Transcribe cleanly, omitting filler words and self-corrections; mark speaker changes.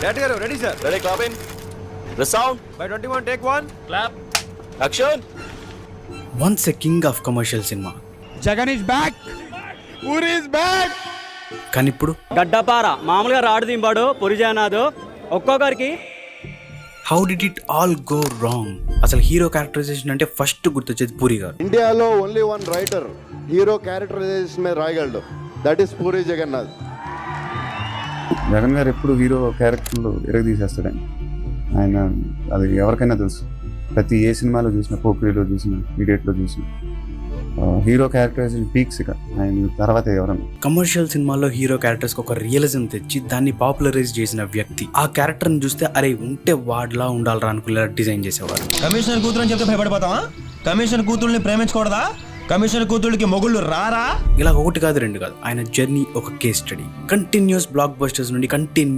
Speaker 1: Director గారు ready sir.
Speaker 2: Ready, clapping. The sound.
Speaker 1: బై 21 take 1.
Speaker 2: Clap. Action.
Speaker 3: Once a king of commercial cinema.
Speaker 4: Jagan is back. ఊరి is back.
Speaker 3: కానీ ఇప్పుడు
Speaker 5: గడ్డపార మామూలుగా రాడు దింపాడు పురిజానాదు ఒక్కొక్కరికి.
Speaker 3: How did it all go wrong? అసలు హీరో క్యారెక్టరైజేషన్ అంటే ఫస్ట్ గుర్తొచ్చేది పూరి గారు.
Speaker 6: ఇండియాలో only one writer hero characterization మీద రాయగలడు, దట్ ఈస్ పూరి జగన్నాథ్.
Speaker 7: జగన్ గారు ఎప్పుడు హీరో క్యారెక్టర్లు ఎరగదీసేస్తాడని ఆయన అది ఎవరికైనా తెలుసు. ప్రతి ఏ సినిమాలో చూసినా, పోక్రీలో చూసిన, ఇడియట్లో చూసిన హీరో క్యారెక్టరైజేషన్ పీక్స్ ఇక ఆయన తర్వాత ఎవరన్నా.
Speaker 3: కమర్షియల్ సినిమాల్లో హీరో క్యారెక్టర్స్ ఒక రియలిజం తెచ్చి దాన్ని పాపులరైజ్ చేసిన వ్యక్తి. ఆ క్యారెక్టర్ ని చూస్తే అరే ఉంటే వాడ్లా ఉండాలరా అనుకునే డిజైన్ చేసేవారు.
Speaker 8: కమిషనర్ కూతురు అని చెప్తే భయపడిపోతావా? కమిషనర్ కూతుర్ని ప్రేమించకూడదా? కమిషనర్ కూతుళ్ళకి మొగుళ్ళు రారా?
Speaker 3: ఇలా ఒకటి కాదు రెండు కాదు, ఆయన జర్నీ ఒక case study. Continuous black busters నుండి